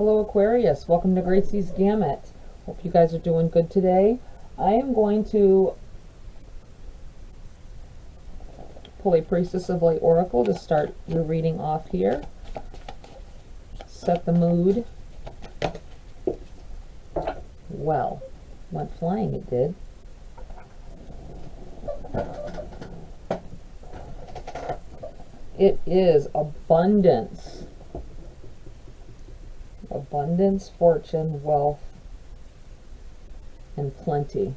Hello Aquarius, welcome to GRAYCI'S Gamut. Hope you guys are doing good today. I am going to pull a Priestess of Light Oracle to start your reading off here. Set the mood. Well, went flying it did. It is abundance. Abundance, fortune, wealth, and plenty.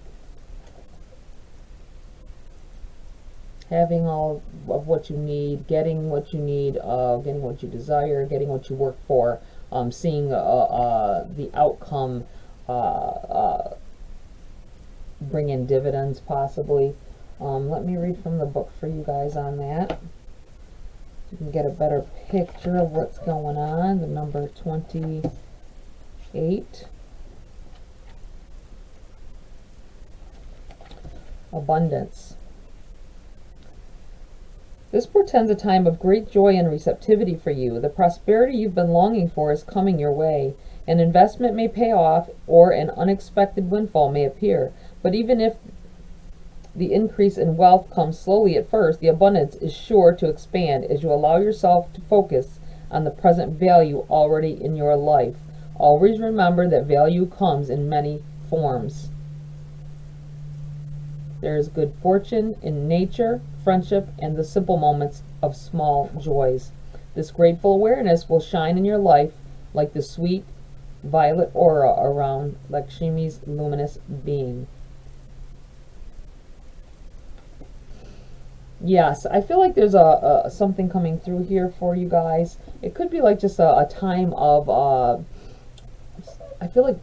Having all of what you need, getting what you need, getting what you desire, getting what you work for, seeing the outcome bring in dividends possibly. Let me read from the book for you guys on that. You can get a better picture of what's going on. The number 28. Abundance. This portends a time of great joy and receptivity for you. The prosperity you've been longing for is coming your way. An investment may pay off, or an unexpected windfall may appear. But even if the increase in wealth comes slowly at first, the abundance is sure to expand as you allow yourself to focus on the present value already in your life. Always remember that value comes in many forms. There is good fortune in nature, friendship, and the simple moments of small joys. This grateful awareness will shine in your life like the sweet violet aura around Lakshmi's luminous being. Yes, I feel like there's a something coming through here for you guys. It could be like just a time of, I feel like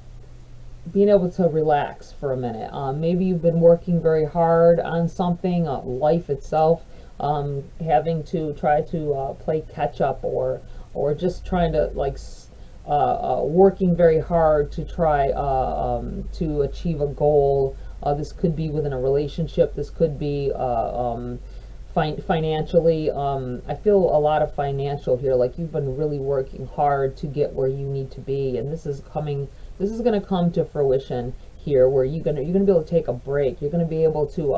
being able to relax for a minute. Maybe you've been working very hard on something, life itself, having to try to play catch up, or just trying to like working very hard to try to achieve a goal. This could be within a relationship. This could be financially. I feel a lot of financial here, like you've been really working hard to get where you need to be, and this is going to come to fruition here, where you're going to be able to take a break. You're going to be able to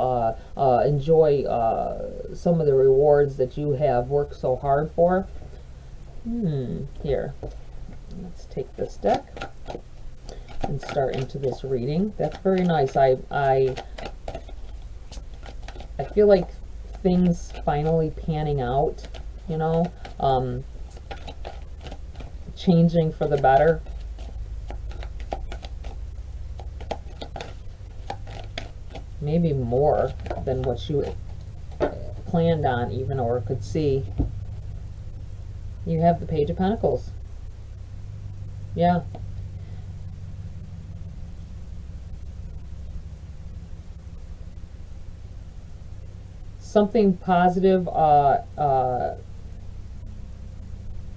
enjoy some of the rewards that you have worked so hard for. Here, let's take this deck and start into this reading. That's very nice. I feel like things finally panning out, you know, changing for the better. Maybe more than what you planned on even, or could see. You have the Page of Pentacles. Yeah. Something positive,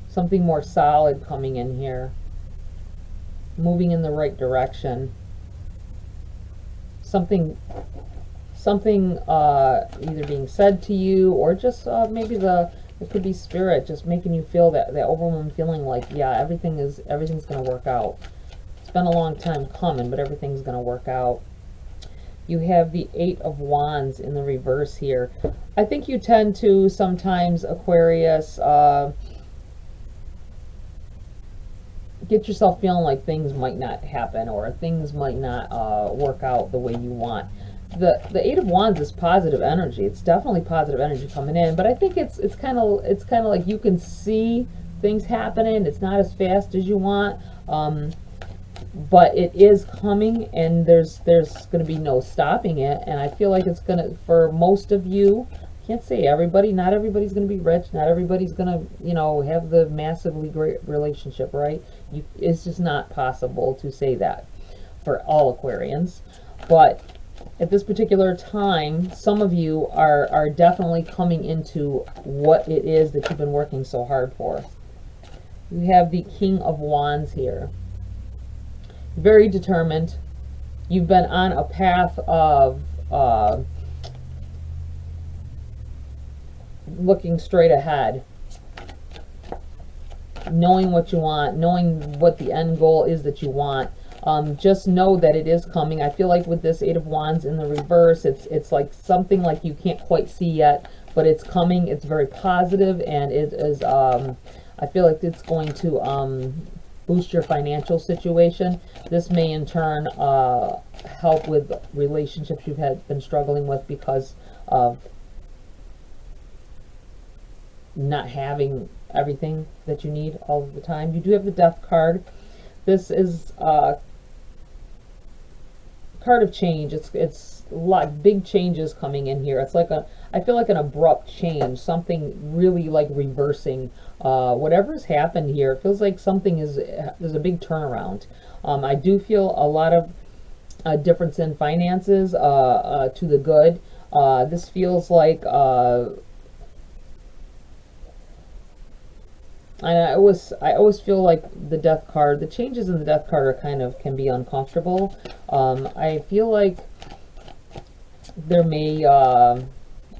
something more solid coming in here, moving in the right direction. Something either being said to you, or just maybe it could be spirit just making you feel that overwhelming feeling like, yeah, everything's going to work out. It's been a long time coming, but everything's going to work out. You have the 8 of Wands in the reverse here. I think you tend to sometimes, Aquarius, get yourself feeling like things might not happen, or things might not work out the way you want. The 8 of Wands is positive energy. It's definitely positive energy coming in, but I think it's kind of like you can see things happening. It's not as fast as you want. But it is coming, and there's going to be no stopping it. And I feel like it's going to, for most of you, can't say everybody, not everybody's going to be rich, not everybody's going to, you know, have the massively great relationship, right? It's just not possible to say that for all Aquarians. But at this particular time, some of you are definitely coming into what it is that you've been working so hard for. You have the King of Wands here. Very determined. You've been on a path of looking straight ahead. knowing what you want, knowing what the end goal is that you want. Just know that it is coming. I feel like with this Eight of Wands in the reverse, it's like something like you can't quite see yet, but it's coming. It's very positive, and it is, I feel like it's going to boost your financial situation. This may in turn help with relationships you've been struggling with because of not having everything that you need all of the time. You do have the Death card. This is card of change. It's a lot big changes coming in here. It's like I feel like an abrupt change, something really like reversing whatever's happened here. It feels like something there's a big turnaround. I do feel a lot of difference in finances to the good. This feels like I always feel like the Death card, the changes in the Death card are can be uncomfortable. I feel like there may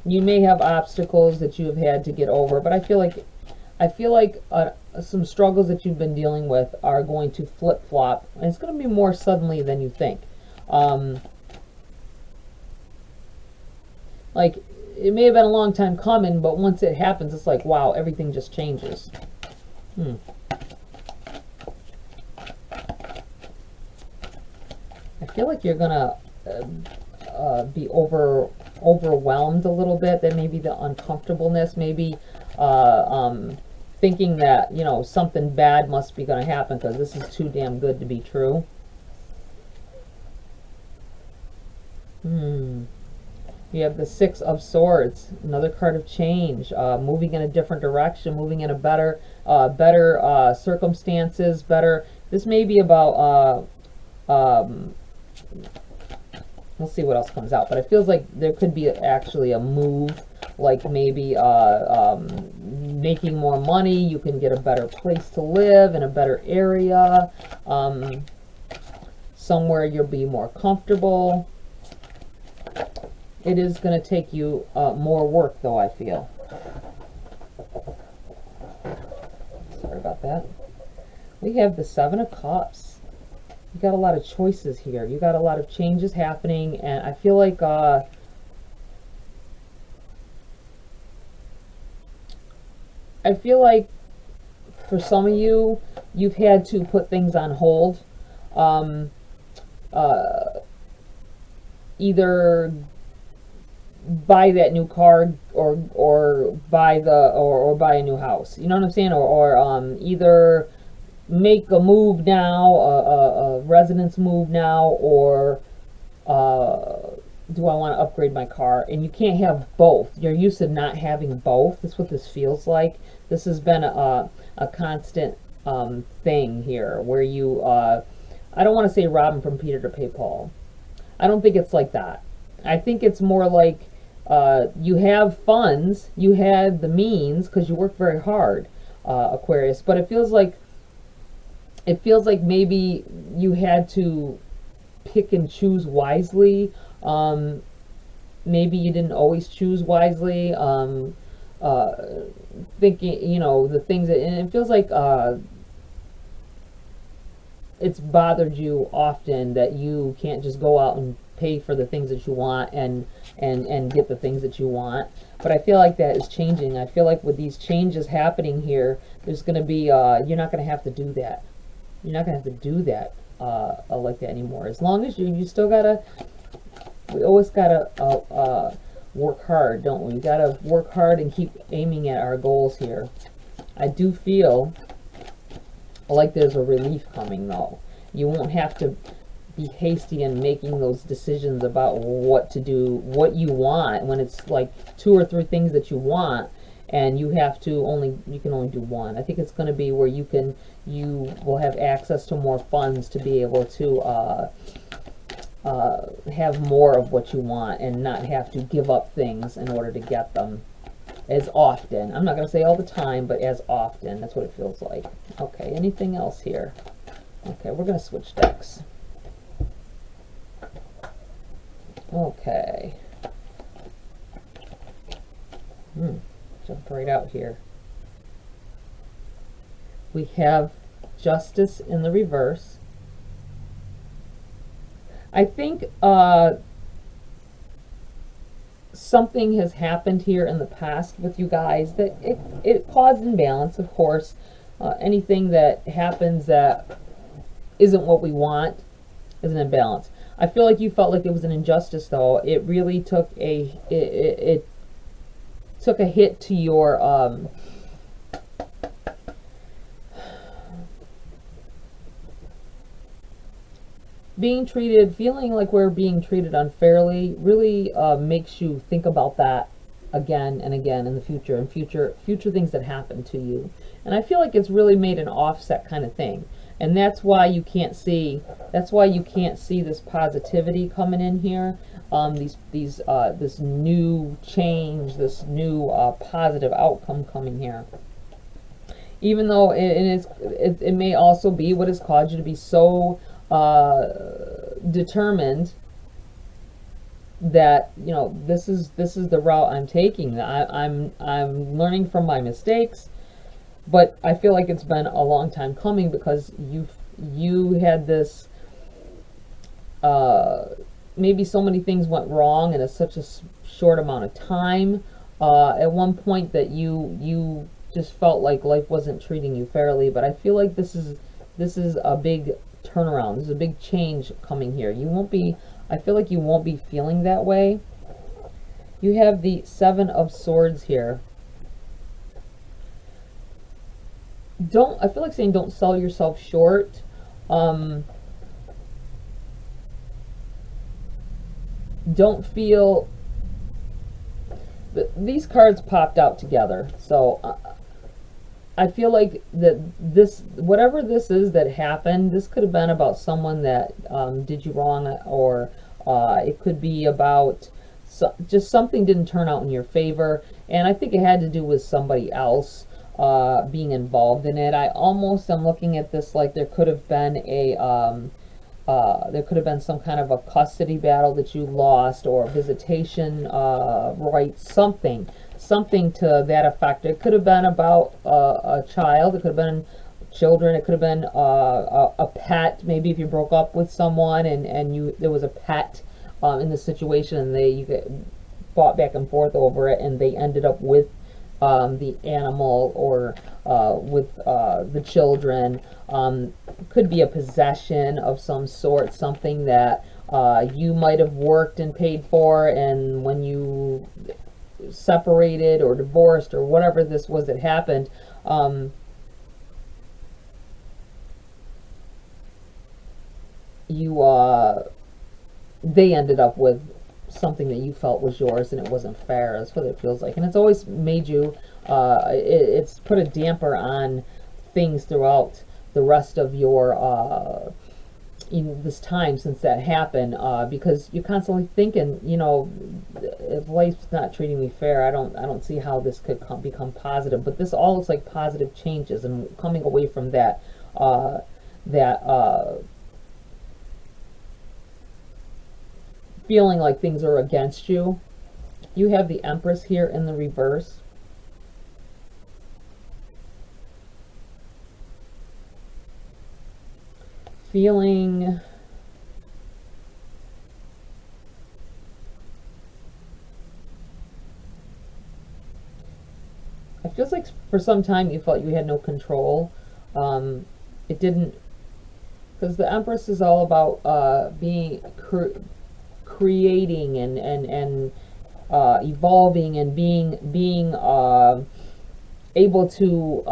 you may have obstacles that you have had to get over, but I feel like some struggles that you've been dealing with are going to flip-flop, and it's going to be more suddenly than you think. Like, it may have been a long time coming, but once it happens, it's like, wow, everything just changes. I feel like you're gonna be overwhelmed a little bit. That may be the uncomfortableness, maybe thinking that, you know, something bad must be going to happen because this is too damn good to be true. You have the Six of Swords, another card of change, moving in a different direction, moving in a better circumstances, better. This may be about, we'll see what else comes out, but it feels like there could be actually a move, like maybe making more money. You can get a better place to live in a better area, somewhere you'll be more comfortable. It is going to take you more work, though, I feel. Sorry about that. We have the Seven of Cups. You got a lot of choices here. You got a lot of changes happening, and I feel like for some of you, you've had to put things on hold. Either buy that new car or buy a new house. You know what I'm saying? Or either make a move now, a residence move now, or do I want to upgrade my car? And you can't have both. You're used to not having both. That's what this feels like. This has been a constant thing here where you, I don't want to say robbing from Peter to pay Paul. I don't think it's like that. I think it's more like you have funds, you had the means because you worked very hard, Aquarius, but it feels like maybe you had to pick and choose wisely. Maybe you didn't always choose wisely. Thinking, you know, the things that, and it feels like it's bothered you often that you can't just go out and pay for the things that you want and get the things that you want. But I feel like that is changing. I feel like with these changes happening here, there's going to be, you're not going to have to do that. You're not going to have to do that like that anymore. As long as you still got to, we always got to work hard, don't we? We got to work hard and keep aiming at our goals here. I do feel like there's a relief coming, though. You won't have to be hasty in making those decisions about what to do, what you want, when it's like 2 or 3 things that you want, and you can only do one. I think it's going to be where you will have access to more funds to be able to have more of what you want and not have to give up things in order to get them as often. I'm not going to say all the time, but as often. That's what it feels like. Okay, anything else here? Okay, we're going to switch decks. Okay. Jump right out here. We have Justice in the reverse. I think something has happened here in the past with you guys that it caused imbalance, of course. Anything that happens that isn't what we want is an imbalance. I feel like you felt like it was an injustice, though. It really took it took a hit to your feeling like we're being treated unfairly really makes you think about that again and again in the future, and future things that happen to you. And I feel like it's really made an offset kind of thing. And that's why you can't see this positivity coming in here. This new change, this new positive outcome coming here. Even though it may also be what has caused you to be so determined that, you know, this is the route I'm taking. I'm learning from my mistakes. But I feel like it's been a long time coming, because you had this, maybe so many things went wrong in such a short amount of time. At one point that you just felt like life wasn't treating you fairly. But I feel like this is a big turnaround. This is a big change coming here. I feel like you won't be feeling that way. You have the Seven of Swords here. I feel like saying don't sell yourself short. Don't feel these cards popped out together, so I feel like that whatever this is that happened, this could have been about someone that did you wrong, or it could be about just something didn't turn out in your favor, and I think it had to do with somebody else being involved in it. I almost am looking at this like there could have been some kind of a custody battle that you lost, or visitation rights, something to that effect. It could have been about a child. It could have been children. It could have been a pet. Maybe if you broke up with someone and there was a pet in the situation, and you fought back and forth over it, and they ended up with the animal, or with the children. Could be a possession of some sort, something that you might have worked and paid for, and when you separated or divorced or whatever this was that happened, they ended up with something that you felt was yours, and it wasn't fair. That's what it feels like. And it's always made you it's put a damper on things throughout the rest of your this time since that happened, because you're constantly thinking, you know, if life's not treating me fair, I don't see how this could become positive. But this all looks like positive changes, and coming away from that feeling like things are against you. You have the Empress here in the reverse. Feeling it feels like for some time you felt you had no control. It didn't, because the Empress is all about being creating and evolving, and being able to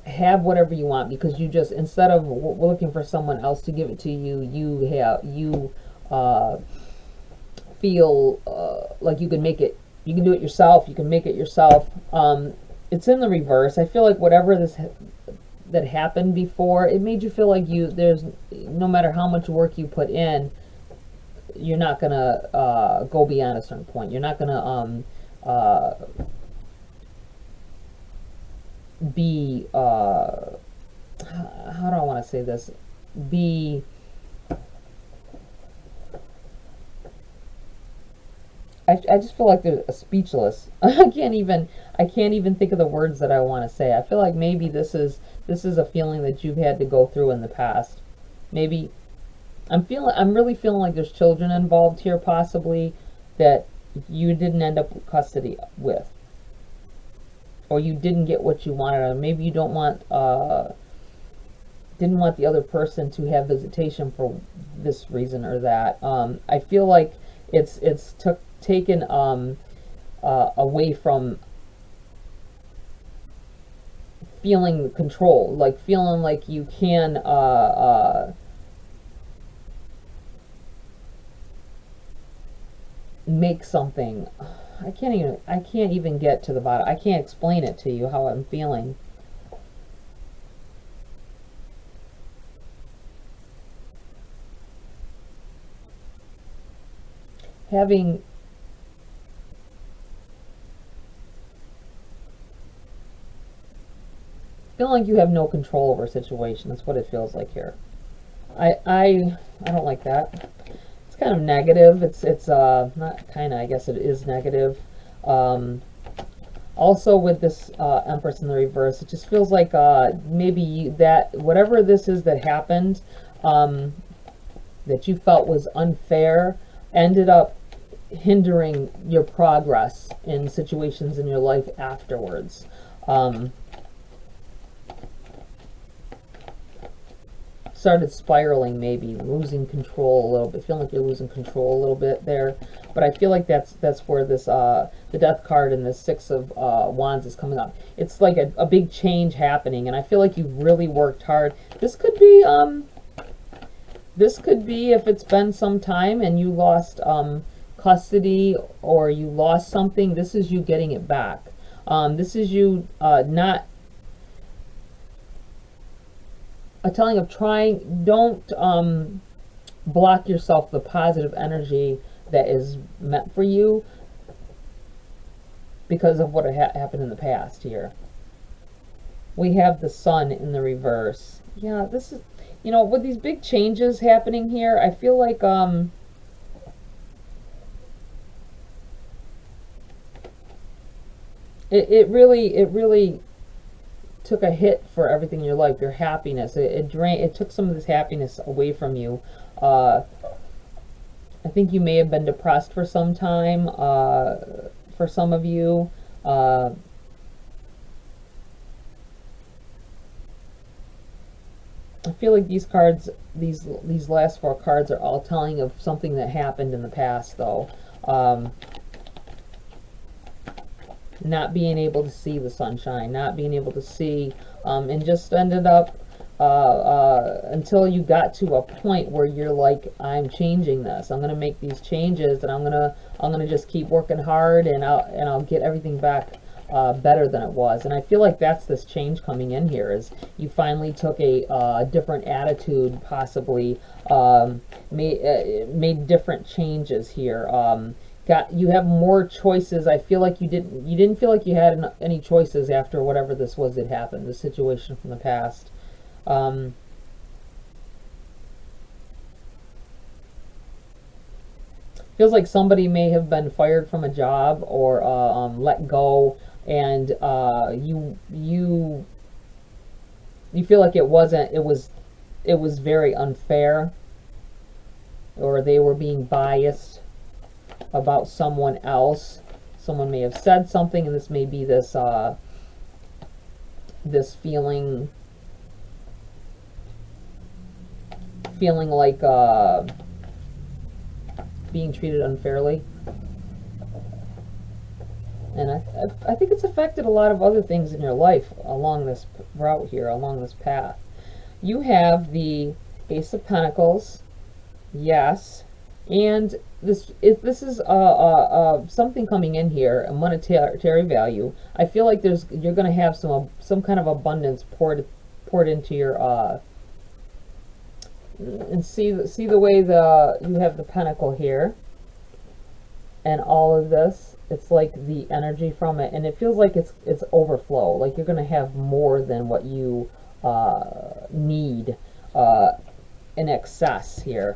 have whatever you want, because you just, instead of looking for someone else to give it to you, you feel like you can make it, you can do it yourself, you can make it yourself. It's in the reverse. I feel like whatever that happened before, it made you feel like there's no matter how much work you put in, you're not gonna go beyond a certain point. You're not gonna be how do I want to say this? Be I I just feel like there's a speechless. I can't even think of the words that I want to say. I feel like maybe this is a feeling that you've had to go through in the past. Maybe I'm really feeling like there's children involved here, possibly, that you didn't end up with custody with, or you didn't get what you wanted, or maybe you didn't want the other person to have visitation for this reason or that. I feel like it's taken away from feeling the control, like feeling like you can make something. I can't even get to the bottom. I can't explain it to you how I'm feeling. Feeling like you have no control over a situation. That's what it feels like here. I don't like that. It's kind of negative. It's not kind of, I guess it is negative. Also with this Empress in the reverse, it just feels like maybe that whatever this is that happened, that you felt was unfair, ended up hindering your progress in situations in your life afterwards. Started spiraling, maybe losing control a little bit, feeling like you're losing control a little bit there. But I feel like that's where this the Death card and the Six of Wands is coming up. It's like a big change happening, and I feel like you've really worked hard. This could be if it's been some time and you lost custody, or you lost something, this is you getting it back. This is you not a telling of trying. Don't block yourself the positive energy that is meant for you because of what happened in the past here. We have the Sun in the reverse. Yeah, this is, you know, with these big changes happening here, I feel like it really took a hit for everything in your life, your happiness. It took some of this happiness away from you. I think you may have been depressed for some time, for some of you. I feel like these cards, these last four cards are all telling of something that happened in the past, though. Not being able to see the sunshine, not being able to see, and just ended up until you got to a point where you're like, I'm changing this. I'm gonna make these changes, and I'm gonna just keep working hard, and I'll get everything back better than it was. And I feel like that's this change coming in here, is you finally took a different attitude, possibly made different changes here. You have more choices. I feel like you didn't feel like you had any choices after whatever this was that happened, the situation from the past. Feels like somebody may have been fired from a job, or let go, and you feel like it was very unfair, or they were being biased about someone else. Someone may have said something, and this may be this this feeling like being treated unfairly. And I think it's affected a lot of other things in your life along this route here, along this path. You have the Ace of Pentacles, yes, and this is something coming in here, a monetary value. I feel like you're going to have some kind of abundance poured into your and see the way you have the pentacle here, and all of this. It's like the energy from it, and it feels like it's overflow. Like you're going to have more than what you need in excess here.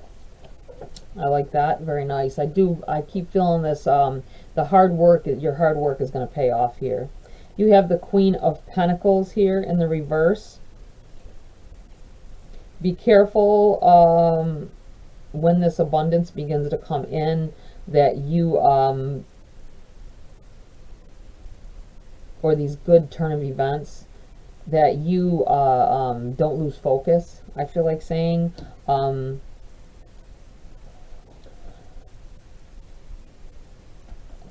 I like that. Very nice. I keep feeling this, the hard work, your hard work is going to pay off here. You have the Queen of Pentacles here in the reverse. Be careful when this abundance begins to come in, that you, or these good turn of events, that you don't lose focus. I feel like saying,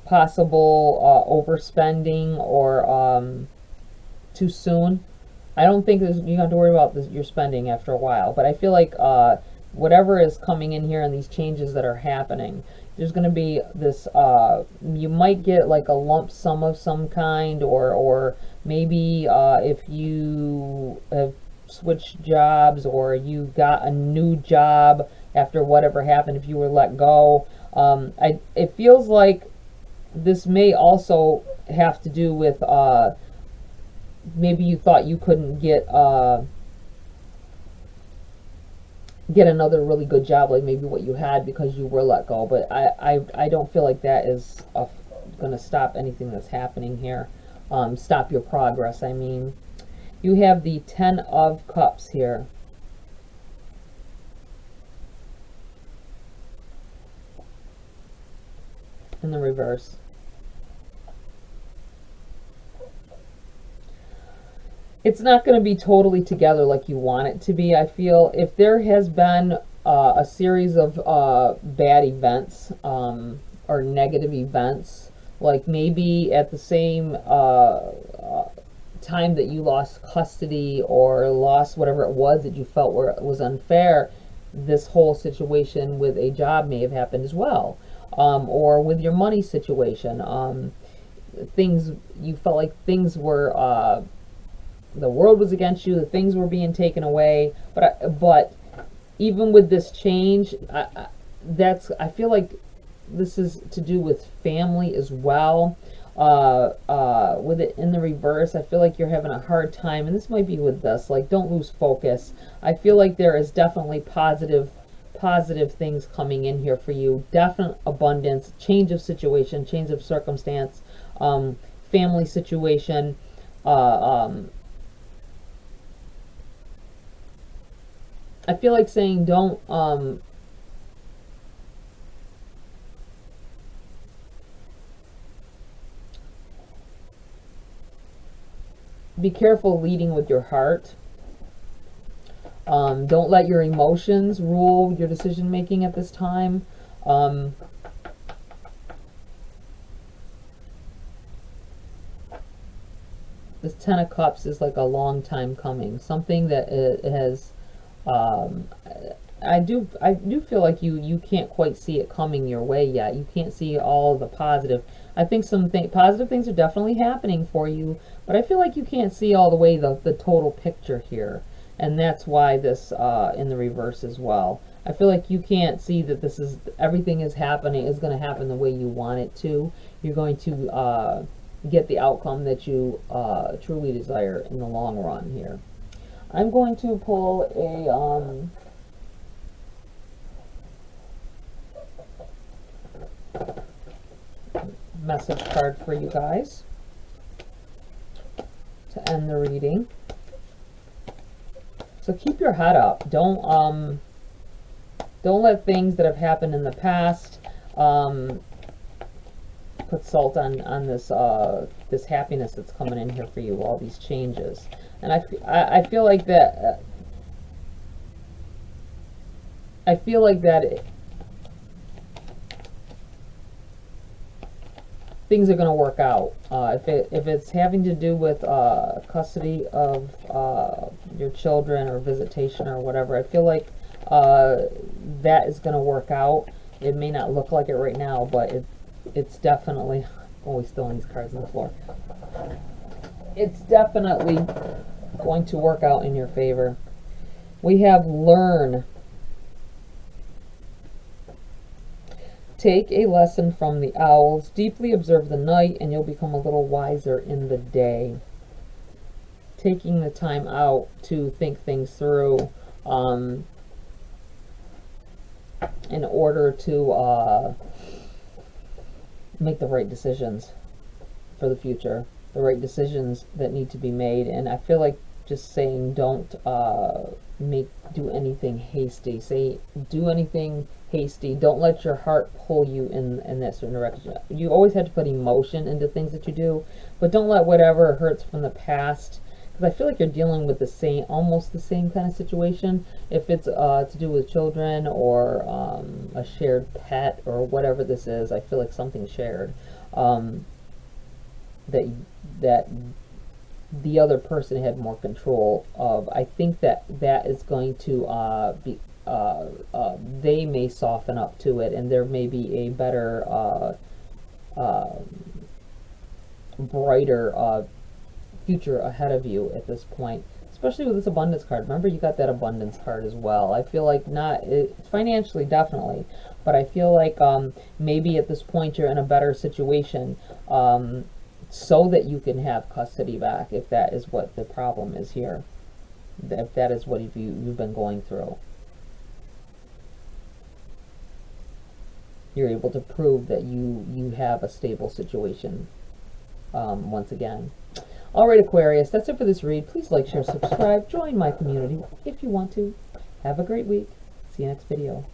possible overspending or too soon. I don't think you don't have to worry about your spending after a while, but I feel like whatever is coming in here and these changes that are happening, there's going to be this, you might get like a lump sum of some kind, or maybe if you have switched jobs or you got a new job after whatever happened, if you were let go. It feels like this may also have to do with maybe you thought you couldn't get another really good job, like maybe what you had, because you were let go. But I don't feel like that is going to stop anything that's happening here. Stop your progress, I mean. You have the 10 of Cups here. In the reverse. It's not going to be totally together like you want it to be. I feel if there has been a series of bad events or negative events, like maybe at the same time that you lost custody or lost whatever it was that you felt was unfair, this whole situation with a job may have happened as well, or with your money situation. Things, you felt like things were the world was against you, the things were being taken away, but even with this change, I feel like this is to do with family as well. With it in the reverse, I feel like you're having a hard time, and this might be with this, like, don't lose focus. I feel like there is definitely positive things coming in here for you. Definite abundance, change of situation, change of circumstance, family situation. I feel like saying don't be careful leading with your heart. Don't let your emotions rule your decision making at this time. This 10 of Cups is like a long time coming. Something that it has I do feel like you can't quite see it coming your way yet. You can't see all the positive. I think some positive things are definitely happening for you, but I feel like you can't see all the way the total picture here, and that's why this in the reverse as well. I feel like you can't see that this is everything is going to happen the way you want it to. You're going to get the outcome that you truly desire in the long run here. I'm going to pull a message card for you guys to end the reading. So keep your head up. Don't let things that have happened in the past put salt on this this happiness that's coming in here for you. All these changes. And I feel like that. I feel like that things are going to work out. If it's having to do with custody of your children or visitation or whatever, I feel like that is going to work out. It may not look like it right now, but it's definitely. Always throwing these cards on the floor. It's definitely going to work out in your favor. We have learn. Take a lesson from the owls. Deeply observe the night and you'll become a little wiser in the day. Taking the time out to think things through. in order to make the right decisions for the future, the right decisions that need to be made. And I feel like just saying don't do anything hasty. Do anything hasty. Don't let your heart pull you in that certain direction. You always have to put emotion into things that you do, but don't let whatever hurts from the past, because I feel like you're dealing with almost the same kind of situation. If it's to do with children or a shared pet or whatever this is, I feel like something shared that the other person had more control of. I think that is going to they may soften up to it, and there may be a better, brighter future ahead of you at this point, especially with this abundance card. Remember, you got that abundance card as well. I feel like financially, definitely, but I feel like maybe at this point you're in a better situation, so that you can have custody back, if that is what the problem is here, if that is what you've been going through. You're able to prove that you have a stable situation once again. Alright, Aquarius, that's it for this read. Please like, share, subscribe, join my community if you want to. Have a great week. See you next video.